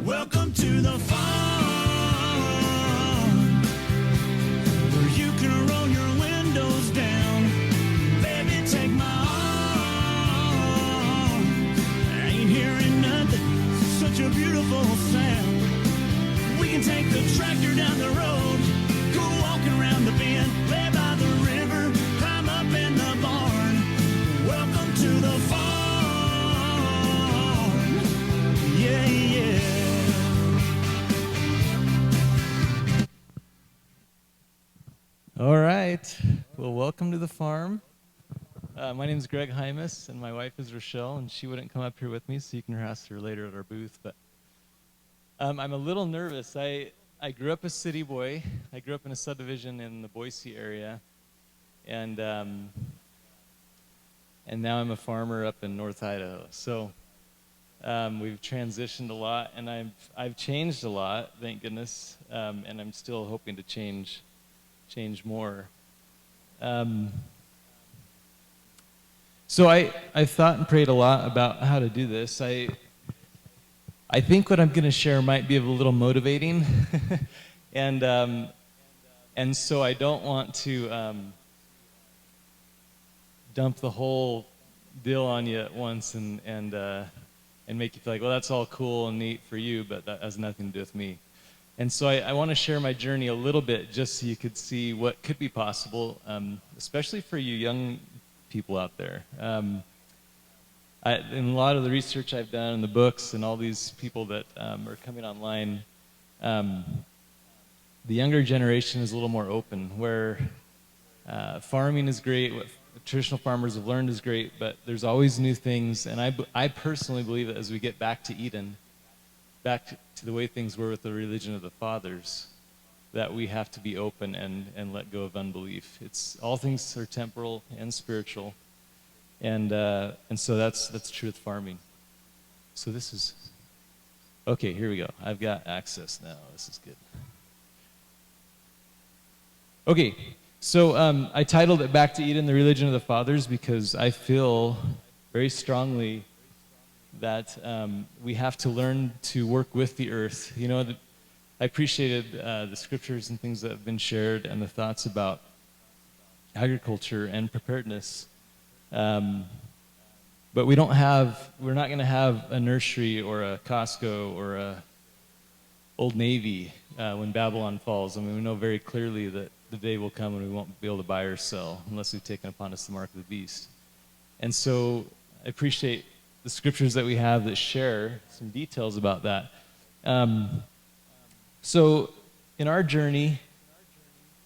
Welcome to the farm, where you can roll your windows down. Baby, take my arm. I ain't hearing nothing, such a beautiful sound. We can take the tractor down the road, go walking around the bend, lay by the river, climb up in the barn. Welcome to the farm. Yeah, yeah. All right. Well, welcome to the farm. My name is Greg Hamas, and my wife is Rochelle, and she wouldn't come up here with me, so you can harass her later at our booth. But I'm a little nervous. I grew up a city boy. I grew up in a subdivision in the Boise area, and now I'm a farmer up in North Idaho. So we've transitioned a lot, and I've changed a lot, thank goodness, and I'm still hoping to change more. So I thought and prayed a lot about how to do this. I think what I'm going to share might be a little motivating, and so I don't want to dump the whole deal on you at once and make you feel like, well, that's all cool and neat for you, but that has nothing to do with me. And so I want to share my journey a little bit just so you could see what could be possible, especially for you young people out there. In a lot of the research I've done in the books and all these people that are coming online, the younger generation is a little more open, where farming is great, what traditional farmers have learned is great, but there's always new things. And I personally believe that as we get back to Eden, back to the way things were with the religion of the fathers, that we have to be open and let go of unbelief. It's all things are temporal and spiritual, and so that's true with farming. So this is okay. Here we go. I've got access now. This is good. Okay, so I titled it "Back to Eden: The Religion of the Fathers" because I feel very strongly that we have to learn to work with the earth. You know, I appreciated the scriptures and things that have been shared and the thoughts about agriculture and preparedness. But we're not going to have a nursery or a Costco or a Old Navy when Babylon falls. I mean, we know very clearly that the day will come when we won't be able to buy or sell unless we've taken upon us the mark of the beast. And so I appreciate the scriptures that we have that share some details about that. So in our journey,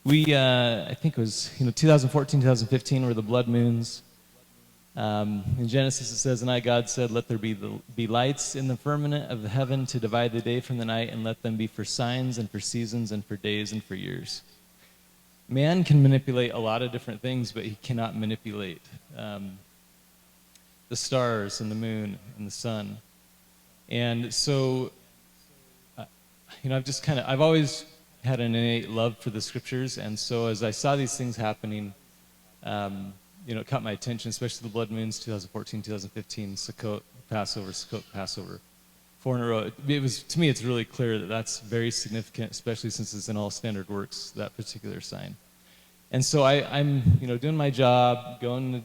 we, I think it was 2014, 2015 were the blood moons. In Genesis it says, "And I, God, said, let there be lights in the firmament of the heaven to divide the day from the night, and let them be for signs and for seasons and for days and for years." Man can manipulate a lot of different things, but he cannot manipulate the stars and the moon and the sun. And so, I've always had an innate love for the scriptures, and so as I saw these things happening, it caught my attention, especially the blood moons, 2014, 2015, Sukkot, Passover, 4 in a row. It was, to me, it's really clear that that's very significant, especially since it's in all standard works, that particular sign. And so I'm doing my job, doing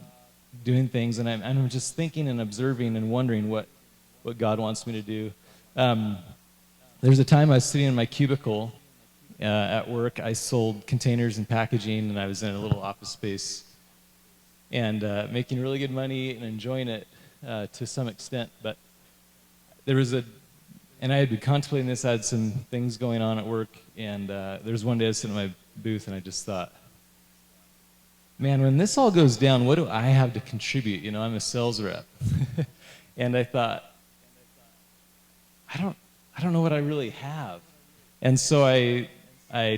things, and I'm just thinking and observing and wondering what God wants me to do. There's a time I was sitting in my cubicle at work. I sold containers and packaging, and I was in a little office space and making really good money and enjoying it to some extent. But and I had been contemplating this. I had some things going on at work, and there was one day I was sitting in my booth, and I just thought, man, when this all goes down, what do I have to contribute? I'm a sales rep. And I thought, I don't know what I really have. And so I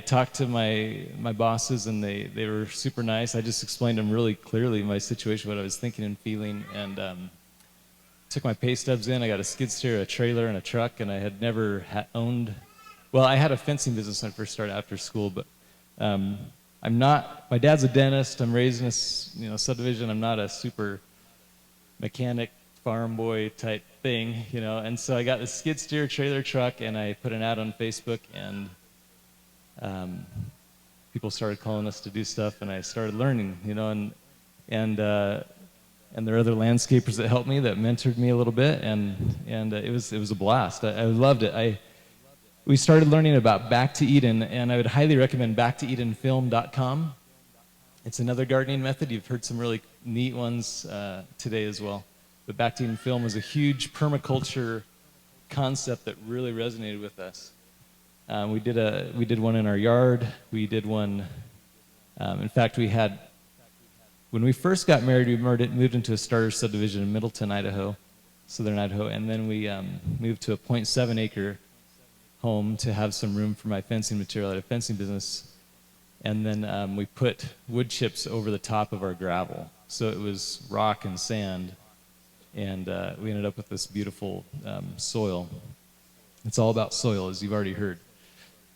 talked to my bosses, and they were super nice. I just explained to them really clearly my situation, what I was thinking and feeling, and took my pay stubs in. I got a skid steer, a trailer, and a truck, and I had never owned. Well, I had a fencing business when I first started after school, but my dad's a dentist. I'm raised in a subdivision. I'm not a super mechanic farm boy type thing, you know. And so I got this skid steer trailer truck, and I put an ad on Facebook, and people started calling us to do stuff, and I started learning, you know. And there are other landscapers that helped me, that mentored me a little bit, and it was a blast. I loved it. We started learning about Back to Eden, and I would highly recommend backtooedenfilm.com. It's another gardening method. You've heard some really neat ones today as well. But Back to Eden Film was a huge permaculture concept that really resonated with us. We did one in our yard. We did one. In fact, when we first got married, we moved into a starter subdivision in Middleton, Idaho, southern Idaho, and then we moved to a 0.7 acre home to have some room for my fencing material. I had a fencing business, and then we put wood chips over the top of our gravel, so it was rock and sand, and we ended up with this beautiful soil. It's all about soil, as you've already heard,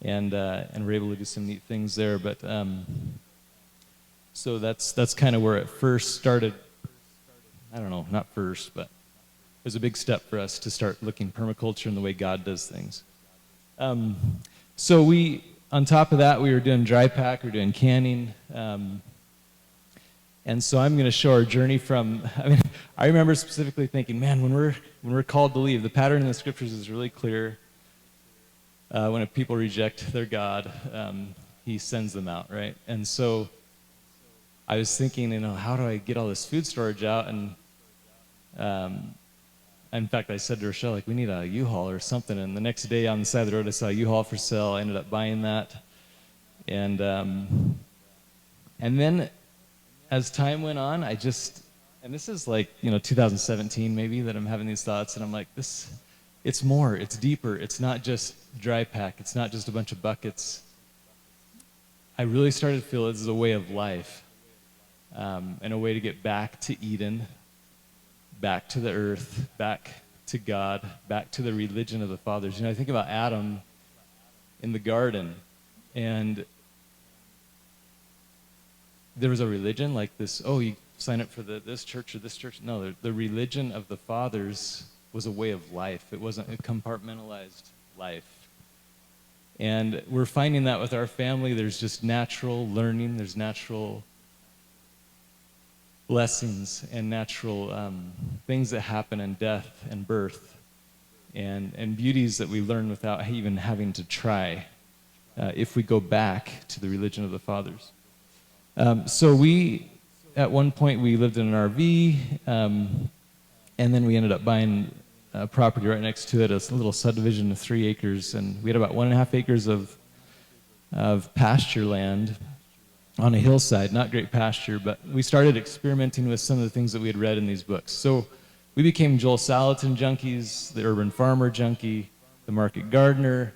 and we're able to do some neat things there. But so that's kind of where it first started. I don't know, not first, but it was a big step for us to start looking permaculture and the way God does things. So on top of that, we were doing dry pack, we were doing canning, and so I'm going to show our journey from. I remember specifically thinking, man, when we're called to leave, the pattern in the scriptures is really clear. When people reject their God, He sends them out, right? And so I was thinking, you know, how do I get all this food storage out? And in fact, I said to Rochelle, like, we need a U-Haul or something. And the next day on the side of the road, I saw a U-Haul for sale. I ended up buying that. And then as time went on, and this is like, you know, 2017 maybe, that I'm having these thoughts. And I'm like, it's more, it's deeper. It's not just dry pack. It's not just a bunch of buckets. I really started to feel this is a way of life, and a way to get back to Eden, back to the earth, back to God, back to the religion of the fathers. You know, I think about Adam in the garden, and there was a religion like this, oh, you sign up for this church or this church. No, the religion of the fathers was a way of life. It wasn't a compartmentalized life. And we're finding that with our family. There's just natural learning. There's natural blessings and natural things that happen in death and birth, and beauties that we learn without even having to try, if we go back to the religion of the fathers. So at one point we lived in an RV, and then we ended up buying a property right next to it, a little subdivision of 3 acres, and we had about 1.5 acres of pasture land on a hillside. Not great pasture, but we started experimenting with some of the things that we had read in these books. So we became Joel Salatin junkies, the urban farmer junkie, the market gardener,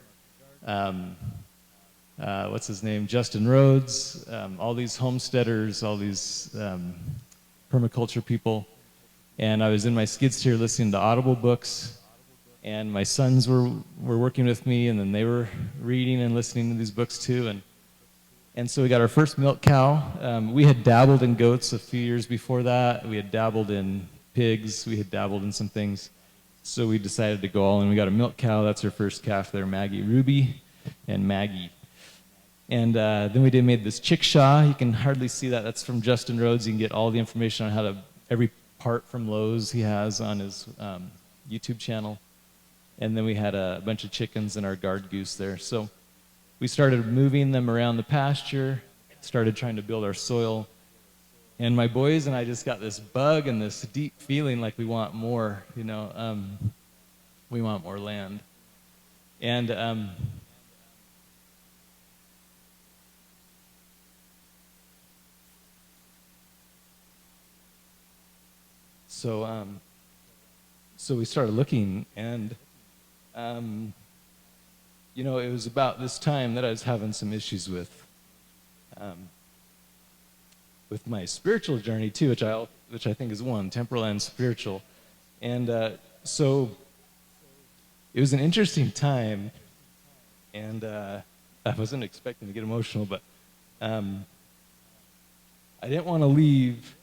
what's his name, Justin Rhodes, all these homesteaders, all these permaculture people. And I was in my skid steer listening to Audible books, and my sons were working with me, and then they were reading and listening to these books too. And so we got our first milk cow. We had dabbled in goats a few years before that. We had dabbled in pigs. We had dabbled in some things. So we decided to go all in. We got a milk cow. That's our first calf there, Maggie, Ruby, and Maggie. And then we made this chickshaw. You can hardly see that. That's from Justin Rhodes. You can get all the information on how to, every part from Lowe's he has on his YouTube channel. And then we had a bunch of chickens and our guard goose there. So we started moving them around the pasture, started trying to build our soil. And my boys and I just got this bug and this deep feeling like we want more, you know, we want more land. And so we started looking, and you know, it was about this time that I was having some issues with my spiritual journey too, which I think is one, temporal and spiritual. And so it was an interesting time, and I wasn't expecting to get emotional, but I didn't want to leave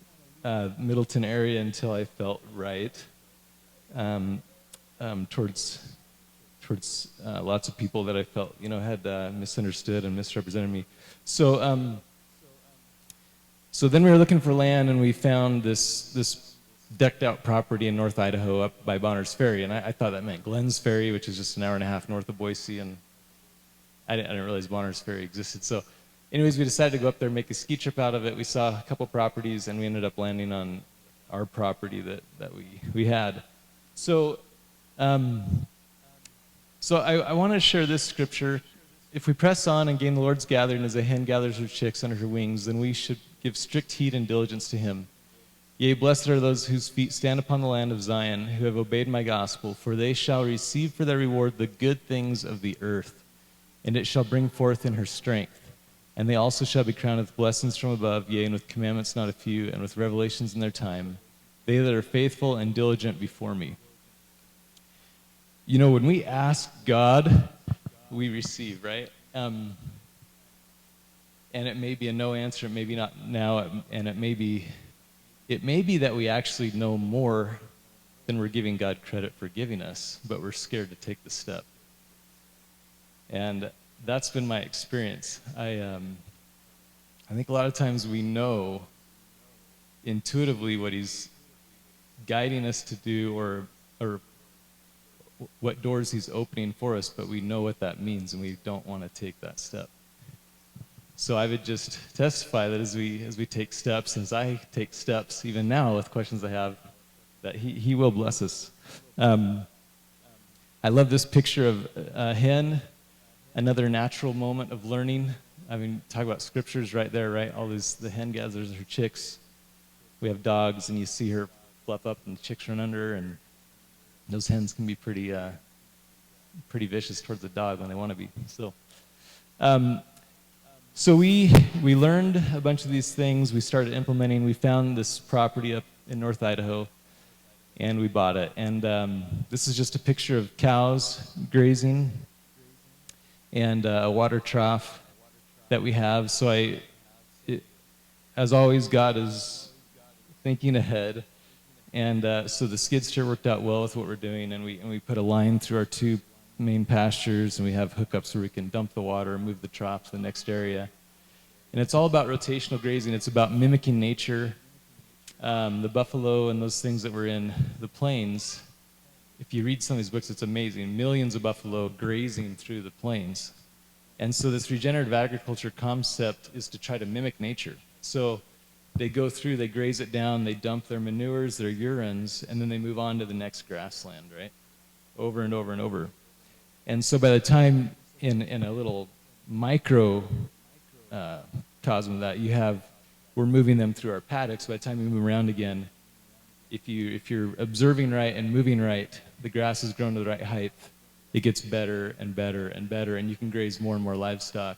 Middleton area until I felt right. towards lots of people that I felt, had misunderstood and misrepresented me. So so then we were looking for land, and we found this decked out property in North Idaho up by Bonner's Ferry, and I thought that meant Glenn's Ferry, which is just an hour and a half north of Boise, and I didn't realize Bonner's Ferry existed. So anyways, we decided to go up there and make a ski trip out of it. We saw a couple properties, and we ended up landing on our property that we had. So I want to share this scripture. If we press on and gain the Lord's gathering as a hen gathers her chicks under her wings, then we should give strict heed and diligence to him. Yea, blessed are those whose feet stand upon the land of Zion, who have obeyed my gospel, for they shall receive for their reward the good things of the earth, and it shall bring forth in her strength. And they also shall be crowned with blessings from above, yea, and with commandments not a few, and with revelations in their time, they that are faithful and diligent before me. When we ask God, we receive, right? And it may be a no answer, it may be not now, and it may be that we actually know more than we're giving God credit for giving us, but we're scared to take the step. And that's been my experience. I think a lot of times we know intuitively what he's guiding us to do, or what doors he's opening for us, but we know what that means, and we don't want to take that step. So I would just testify that as we take steps, as I take steps, even now with questions I have, that he will bless us. I love this picture of a hen, another natural moment of learning. I mean, talk about scriptures right there, right? The hen gathers her chicks. We have dogs, and you see her fluff up, and the chicks run under, and those hens can be pretty vicious towards the dog when they want to be. So we learned a bunch of these things. We started implementing. We found this property up in North Idaho, and we bought it. And this is just a picture of cows grazing and a water trough that we have. So as always, God is thinking ahead. And so the skid steer worked out well with what we're doing, and we put a line through our two main pastures, and we have hookups where we can dump the water and move the trough to the next area. And it's all about rotational grazing. It's about mimicking nature. The buffalo and those things that were in the plains, if you read some of these books, it's amazing. Millions of buffalo grazing through the plains. And so this regenerative agriculture concept is to try to mimic nature. So they go through, they graze it down, they dump their manures, their urines, and then they move on to the next grassland, right? Over and over and over. And so by the time in a little micro cosm of that, we're moving them through our paddocks. By the time we move around again, if you're observing right and moving right, the grass has grown to the right height, it gets better and better and better, and you can graze more and more livestock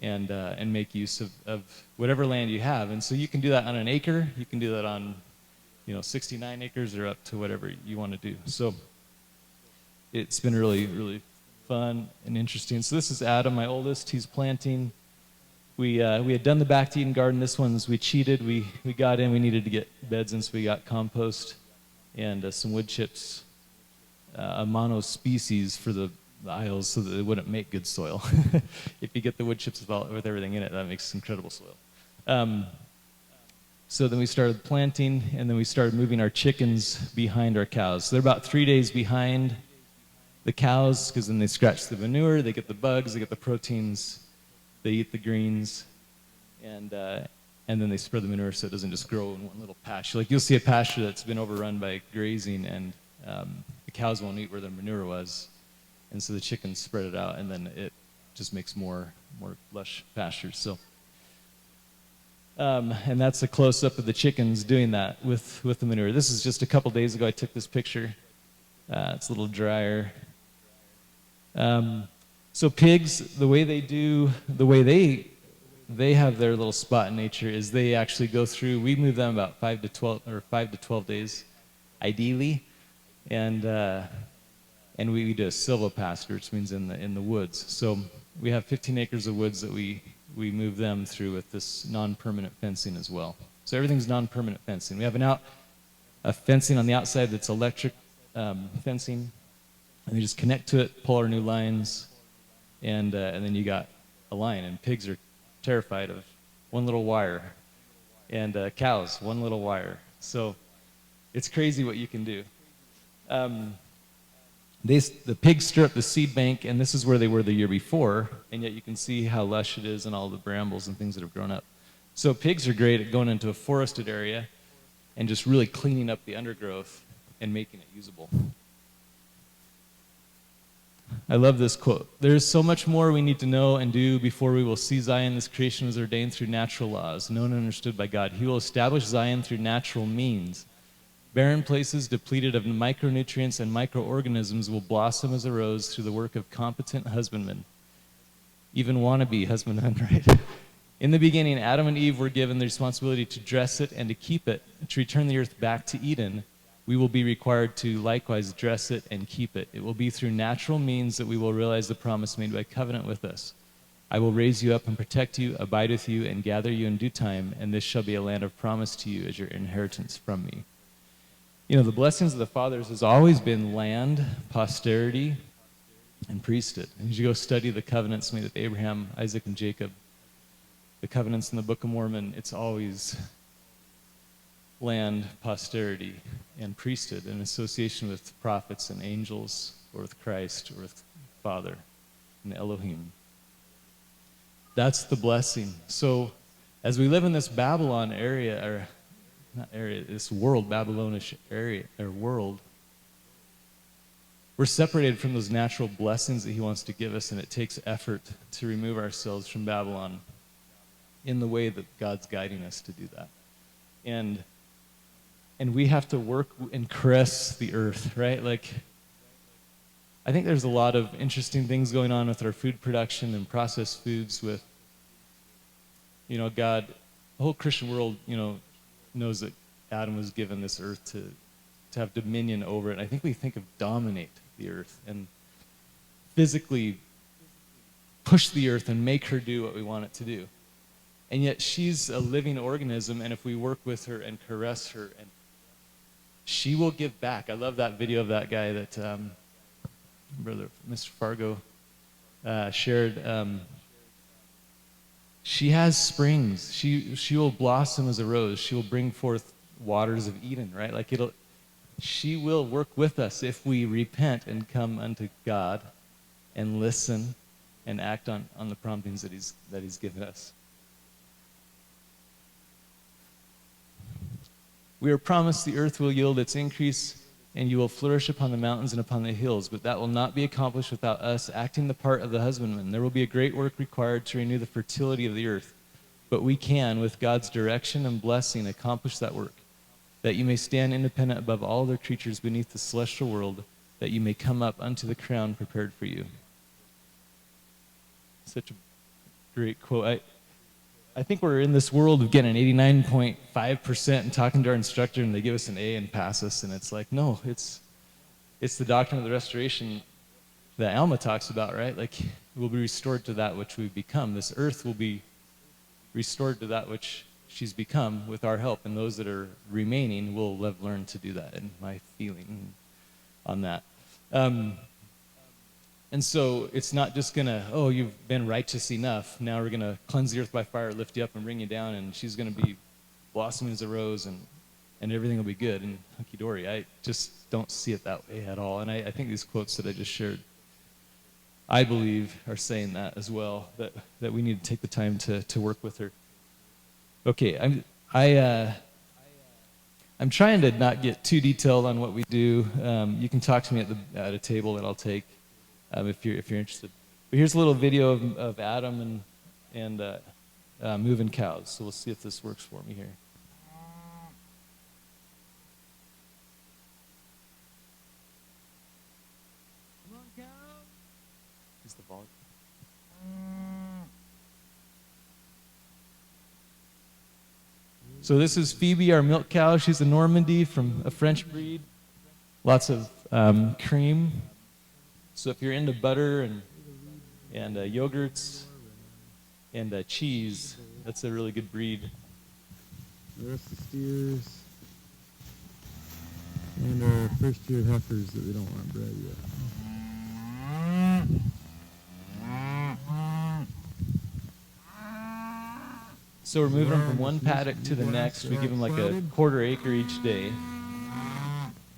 and make use of whatever land you have. And so you can do that on an acre, you can do that on 69 acres, or up to whatever you want to do. So it's been really, really fun and interesting. So this is Adam, my oldest. He's planting. We had done the back to Eden garden. This one's, we cheated. We got in. We needed to get beds in, so we got compost and some wood chips, a mono species for the aisles so that it wouldn't make good soil. If you get the wood chips with everything in it, that makes incredible soil. So then we started planting, and then we started moving our chickens behind our cows. So they're about 3 days behind the cows, because then they scratch the manure, they get the bugs, they get the proteins, they eat the greens, and then they spread the manure so it doesn't just grow in one little pasture. Like you'll see a pasture that's been overrun by grazing, and the cows won't eat where their manure was, and so the chickens spread it out, and then it just makes more lush pastures. So, and that's a close-up of the chickens doing that with the manure. This is just a couple days ago I took this picture. It's a little drier. So pigs, the way they have their little spot in nature is they actually go through. We move them about 5 to 12 days, ideally, and we do a silvopasture, which means in the woods. So we have 15 acres of woods that we move them through with this non-permanent fencing as well. So everything's non-permanent fencing. We have a fencing on the outside that's electric fencing, and they just connect to it, pull our new lines, and then you got a line. And pigs are terrified of one little wire, and cows, one little wire. So it's crazy what you can do. The pigs stir up the seed bank, and this is where they were the year before, and yet you can see how lush it is and all the brambles and things that have grown up. So pigs are great at going into a forested area and just really cleaning up the undergrowth and making it usable. I love this quote. There is so much more we need to know and do before we will see Zion. This creation was ordained through natural laws, known and understood by God. He will establish Zion through natural means. Barren places depleted of micronutrients and microorganisms will blossom as a rose through the work of competent husbandmen. Even wannabe husbandmen, right? In the beginning, Adam and Eve were given the responsibility to dress it and to keep it. To return the earth back to Eden, we will be required to likewise dress it and keep it. It will be through natural means that we will realize the promise made by covenant with us. I will raise you up and protect you, abide with you, and gather you in due time, and this shall be a land of promise to you as your inheritance from me. You know, the blessings of the fathers has always been land, posterity, and priesthood. And as you go study the covenants made with Abraham, Isaac, and Jacob, the covenants in the Book of Mormon, it's always land, posterity, and priesthood in association with prophets and angels, or with Christ, or with Father and Elohim. That's the blessing. So as we live in this Babylon area, or not area, this world, Babylonish area, or world, we're separated from those natural blessings that he wants to give us, and it takes effort to remove ourselves from Babylon in the way that God's guiding us to do that. And we have to work and caress the earth, right? Like, I think there's a lot of interesting things going on with our food production and processed foods with, you know, God, the whole Christian world, you know, knows that Adam was given this earth to have dominion over it. And I think we think of dominate the earth and physically push the earth and make her do what we want it to do. And yet she's a living organism, and if we work with her and caress her, and she will give back. I love that video of that guy that Brother Mr. Fargo shared. She has springs. She will blossom as a rose. She will bring forth waters of Eden, right? Like she will work with us if we repent and come unto God and listen and act on the promptings that He's given us. We are promised the earth will yield its increase, and you will flourish upon the mountains and upon the hills, but that will not be accomplished without us acting the part of the husbandman. There will be a great work required to renew the fertility of the earth, but we can, with God's direction and blessing, accomplish that work, that you may stand independent above all other creatures beneath the celestial world, that you may come up unto the crown prepared for you. Such a great quote. I think we're in this world of getting 89.5% and talking to our instructor, and they give us an A and pass us, and it's like, no, it's the doctrine of the restoration that Alma talks about, right? Like, we'll be restored to that which we've become. This earth will be restored to that which she's become with our help, and those that are remaining will have learned to do that, in my feeling on that. And so it's not just going to, oh, you've been righteous enough. Now we're going to cleanse the earth by fire, lift you up, and bring you down, and she's going to be blossoming as a rose, and everything will be good and hunky-dory. I just don't see it that way at all. And I think these quotes that I just shared, I believe, are saying that as well, that we need to take the time to work with her. Okay, I'm trying to not get too detailed on what we do. You can talk to me at a table that I'll take. If you're interested. But here's a little video of Adam and moving cows. So we'll see if this works for me here. Come on, cow. Is the volume? So this is Phoebe, our milk cow. She's a Normandy from a French breed. Lots of cream. So if you're into butter and yogurts and cheese, that's a really good breed. The rest of the steers. And our first year heifers that we don't want bred yet. So we're moving them from one paddock to the next. We give them like a quarter acre each day.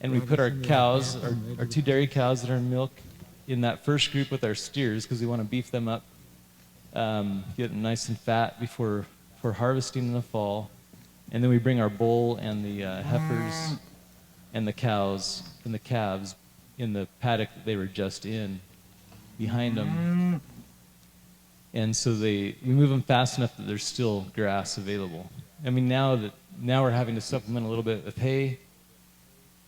And we put our cows, our 2 dairy cows that are in milk, in that first group with our steers because we want to beef them up, get them nice and fat before harvesting in the fall. And then we bring our bull and the heifers and the cows and the calves in the paddock that they were just in behind them. And so we move them fast enough that there's still grass available. I mean, now we're having to supplement a little bit with hay.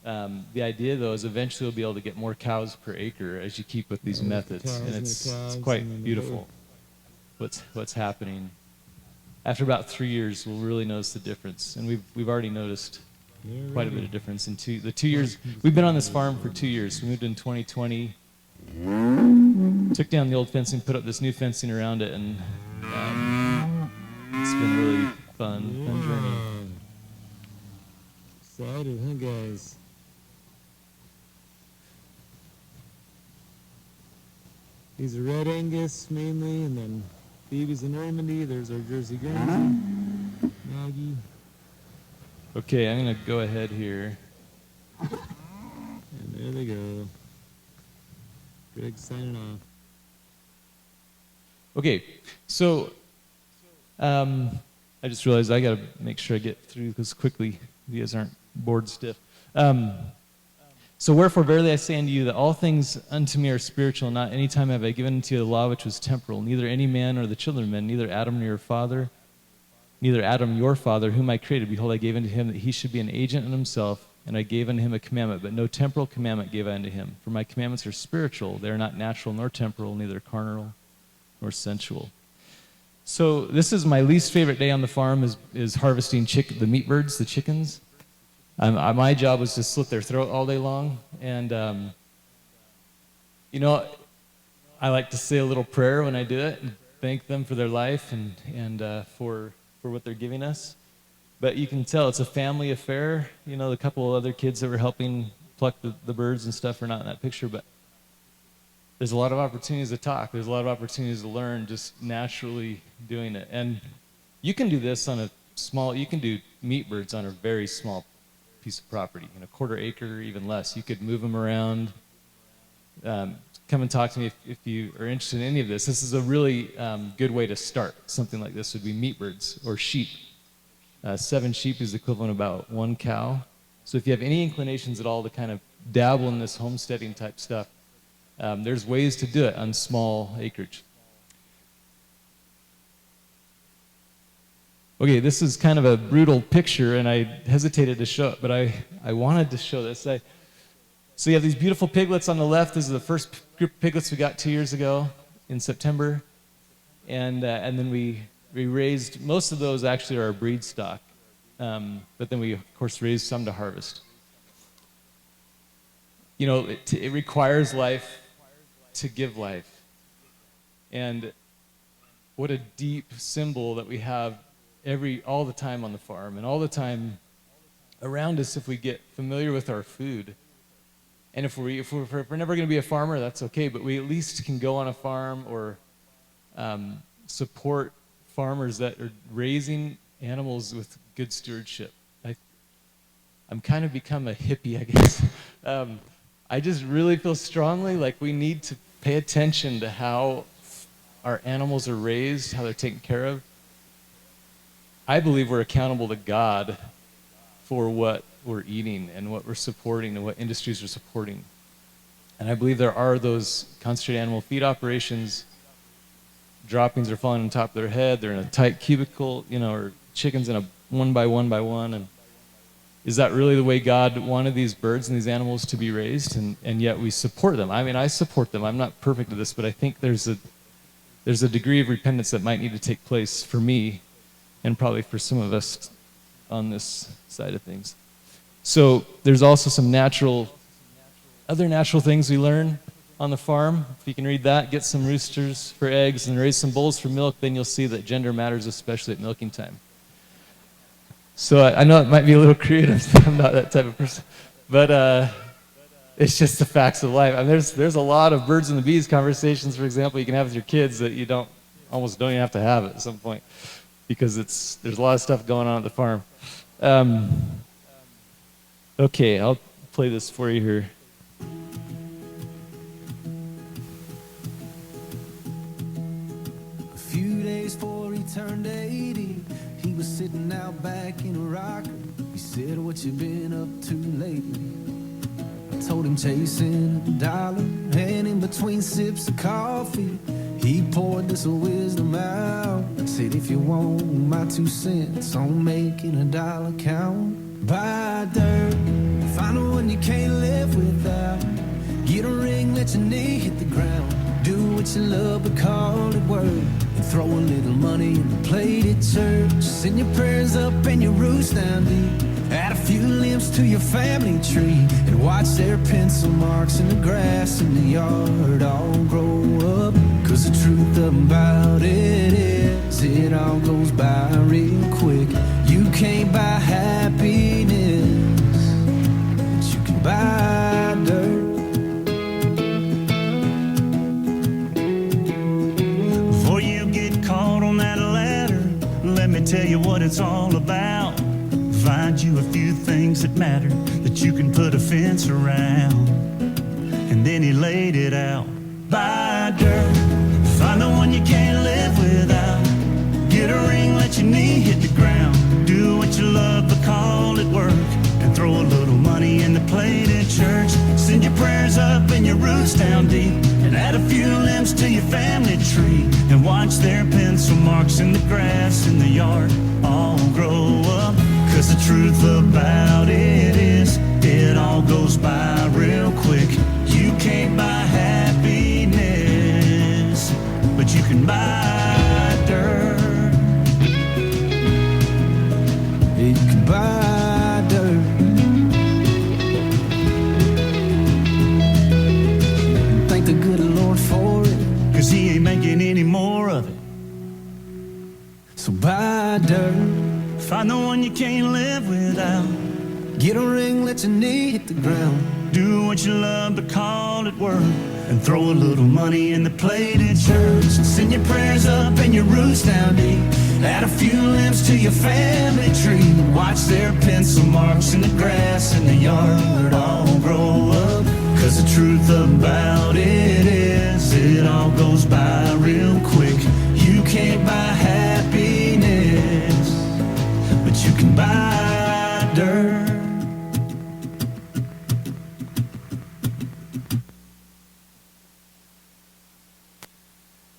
The idea, though, is eventually we'll be able to get more cows per acre as you keep with these methods, and it's quite beautiful what's happening. After about 3 years, we'll really notice the difference, and we've already noticed quite a bit of difference in the 2 years. We've been on this farm for 2 years. We moved in 2020. Took down the old fencing, put up this new fencing around it, and it's been really fun journey. Excited, huh, guys? These are Red Angus mainly, and then Phoebe's and Normandy. There's our Jersey Guernsey, Maggie. Okay, I'm gonna go ahead here. And there they go. Greg signing off. Okay, so I just realized I got to make sure I get through this quickly. You guys aren't bored stiff. So wherefore, verily I say unto you that all things unto me are spiritual, not any time have I given unto you the law which was temporal. Neither any man nor the children of men, neither Adam nor your father, neither Adam your father, whom I created. Behold, I gave unto him that he should be an agent in himself, and I gave unto him a commandment, but no temporal commandment gave I unto him. For my commandments are spiritual, they are not natural nor temporal, neither carnal nor sensual. So this is my least favorite day on the farm is harvesting the meat birds, the chickens. My job was to slit their throat all day long, and you know, I like to say a little prayer when I do it and thank them for their life and for what they're giving us. But you can tell it's a family affair. You know, the couple of other kids that were helping pluck the birds and stuff are not in that picture, but there's a lot of opportunities to talk. There's a lot of opportunities to learn just naturally doing it. And you can do this on you can do meat birds on a very small piece of property, a quarter acre, even less. You could move them around. Come and talk to me if you are interested in any of this. This is a really good way to start. Something like this would be meat birds or sheep. 7 sheep is equivalent to about 1 cow. So if you have any inclinations at all to kind of dabble in this homesteading type stuff, there's ways to do it on small acreage. Okay, this is kind of a brutal picture, and I hesitated to show it, but I wanted to show this. So you have these beautiful piglets on the left. This is the first group of piglets we got 2 years ago in September, and then we raised, most of those actually are our breed stock, but then we, of course, raised some to harvest. You know, it requires life to give life. And what a deep symbol that we have all the time on the farm and all the time around us if we get familiar with our food. And if we're never going to be a farmer, that's okay, but we at least can go on a farm or support farmers that are raising animals with good stewardship. I'm kind of become a hippie, I guess. I just really feel strongly like we need to pay attention to how our animals are raised, how they're taken care of. I believe we're accountable to God for what we're eating and what we're supporting and what industries we're supporting. And I believe there are those concentrated animal feed operations. Droppings are falling on top of their head. They're in a tight cubicle, or chickens in a 1 by 1 by 1. And is that really the way God wanted these birds and these animals to be raised? And yet we support them. I mean, I support them. I'm not perfect at this, but I think there's a degree of repentance that might need to take place for me and probably for some of us on this side of things. So there's also some other natural things we learn on the farm. If you can read that, get some roosters for eggs and raise some bulls for milk, then you'll see that gender matters, especially at milking time. So I know it might be a little creative. I'm not that type of person. But it's just the facts of life. I mean, there's a lot of birds and the bees conversations, for example, you can have with your kids that you almost don't even have to have at some point, because there's a lot of stuff going on at the farm. Okay, I'll play this for you here. A few days before he turned 80, he was sitting out back in a rocker. He said, "What you been up to lately?" I told him chasing a dollar, and in between sips of coffee, he poured this wisdom out. Said, "If you want my 2 cents on making a dollar count, buy dirt, find the one you can't live without. Get a ring, let your knee hit the ground. Do what you love, but call it work. And throw a little money in the plate at church. Send your prayers up and your roots down deep. Add a few limbs to your family tree, and watch their pencil marks in the grass in the yard all grow up. Cause the truth about it is, it all goes by real quick. You can't buy happiness, but you can buy dirt." Before you get caught on that ladder, let me tell you what it's all about. Find you a few things that matter, that you can put a fence around. And then he laid it out. Buy dirt, find the one you can't live without. Get a ring, let your knee hit the ground. Do what you love, but call it work. And throw a little money in the plate at church. Send your prayers up and your roots down deep. And add a few limbs to your family tree. And watch their pencil marks in the grass in the yard all grow up. Cause the truth about it is, it all goes by real quick. You can't buy happiness, but you can buy dirt. You can buy dirt. And thank the good Lord for it, cause he ain't making any more of it. So buy dirt, find the one you can't live without. Get a ring, let your knee hit the ground. Do what you love, but call it work. And throw a little money in the plate at church. Send your prayers up and your roots down deep. Add a few limbs to your family tree. Watch their pencil marks in the grass in the yard all grow up. Cause the truth about it is, it all goes by real quick. You can't buy happiness, but you can buy dirt.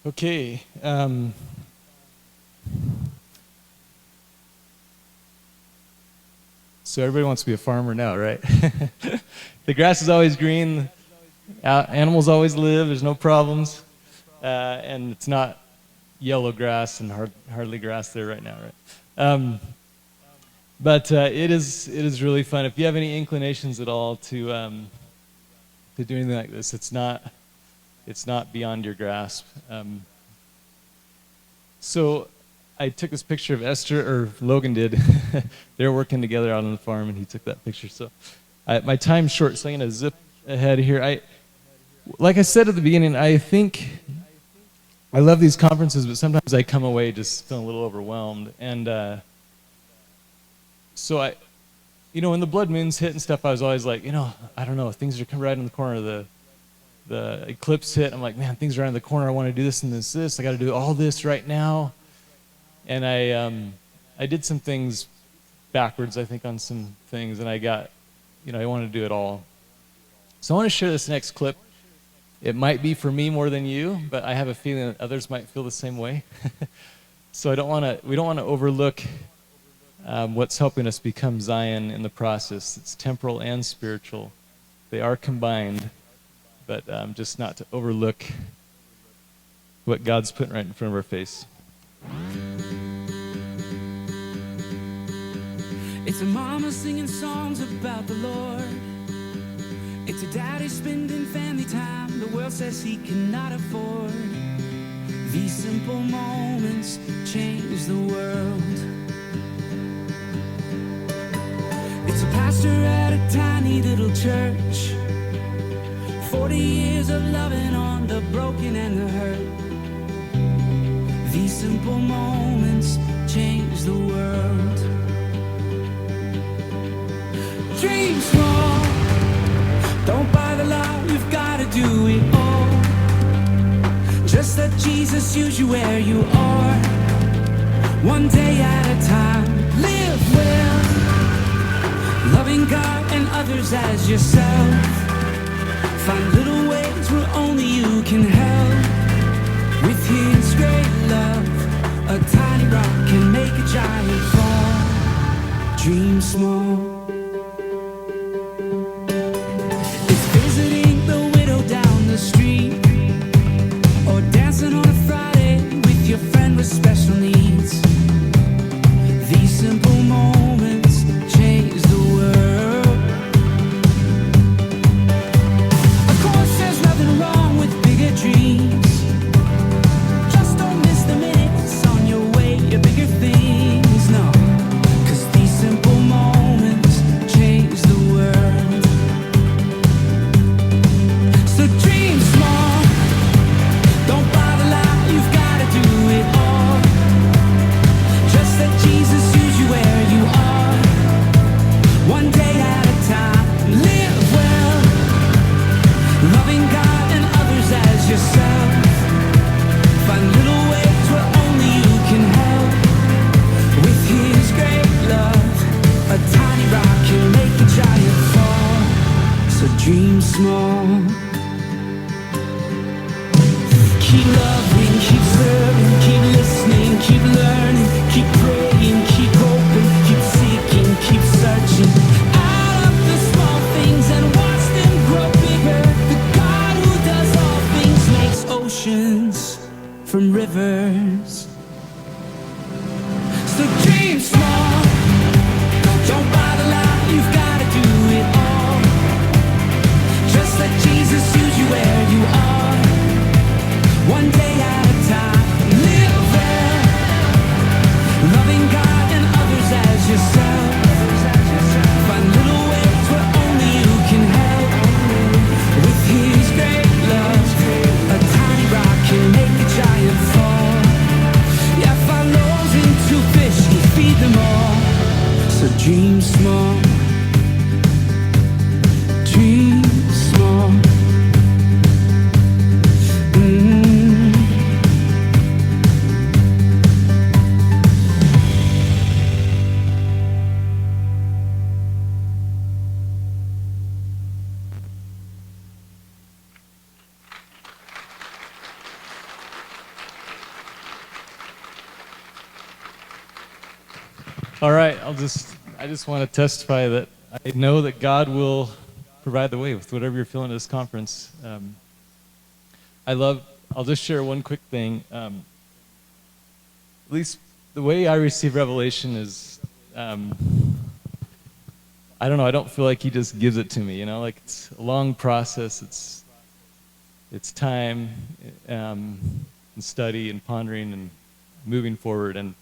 Okay. So everybody wants to be a farmer now, right? The grass is always green. Animals always live. There's no problems. And it's not yellow grass and hardly grass there right now, right? But it is really fun. If you have any inclinations at all to do anything like this, it's not beyond your grasp. So I took this picture of Esther, or Logan did. They were working together out on the farm, and he took that picture. So my time's short, so I'm going to zip ahead here. Like I said at the beginning, I think I love these conferences, but sometimes I come away just feeling a little overwhelmed. And so when the blood moons hit and stuff, I was always like, I don't know, things are coming right in the corner. The eclipse hit. I'm like, man, things are around the corner. I want to do this and this. I got to do all this right now. And I did some things backwards, I think, on some things, and I got, I wanted to do it all. So I want to share this next clip. It might be for me more than you, but I have a feeling that others might feel the same way. So we don't want to overlook what's helping us become Zion in the process. It's temporal and spiritual. They are combined, but just not to overlook what God's putting right in front of our face. It's a mama singing songs about the Lord. It's a daddy spending family time the world says he cannot afford. These simple moments change the world. It's a pastor at a tiny little church. 40 years of loving on the broken and the hurt. These simple moments change the world. Dream small, don't buy the lie, you've gotta do it all. Just let Jesus use you where you are. One day at a time, live well, loving God and others as yourself. Find little ways where only you can help. With His great love, a tiny rock can make a giant fall. Dream small. It's visiting the widow down the street, or dancing on a Friday with your friend with special needs. These simple moments change the world. Of course, there's nothing wrong with bigger dreams. Just don't miss the minutes on your way to bigger things, no. 'Cause these simple moments change the world. So dream small, don't buy the lie, you've gotta do it all. Just let Jesus use you where you are. One day at a time, live well, loving God and others as yourself. Find little ways where only you can help. With His great love, a tiny rock can make a giant fall. So dream small. Keep loving, keep serving, keep listening, keep learning, keep praying, keep hoping, keep seeking, keep searching. Out of the small things and watch them grow bigger. The God who does all things makes oceans from rivers. So dream small, don't buy the lie, you've gotta do it all. Just let Jesus use you where you are. One day at a time, live well, loving God and others as yourself. Find little ways where only you can help. With His great love, a tiny rock can make a giant fall. Yeah, find loaves and 2 fish and feed them all. So dream small, dream small. All right, I just want to testify that I know that God will provide the way with whatever you're feeling at this conference. I'll just share one quick thing. At least the way I receive revelation is, I don't know, I don't feel like He just gives it to me, you know, like it's a long process. It's time and study and pondering and moving forward. And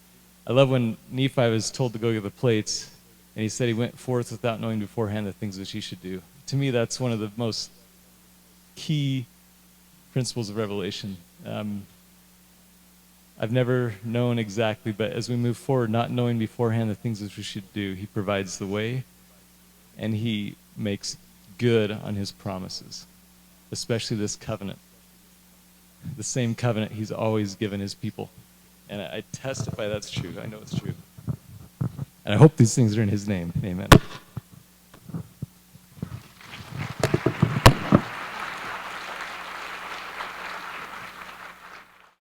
I love when Nephi was told to go get the plates, and he said he went forth without knowing beforehand the things which he should do. To me, that's one of the most key principles of revelation. I've never known exactly, but as we move forward, not knowing beforehand the things which we should do, He provides the way, and He makes good on His promises, especially this covenant. The same covenant He's always given His people. And I testify that's true. I know it's true. And I hope these things are in His name. Amen.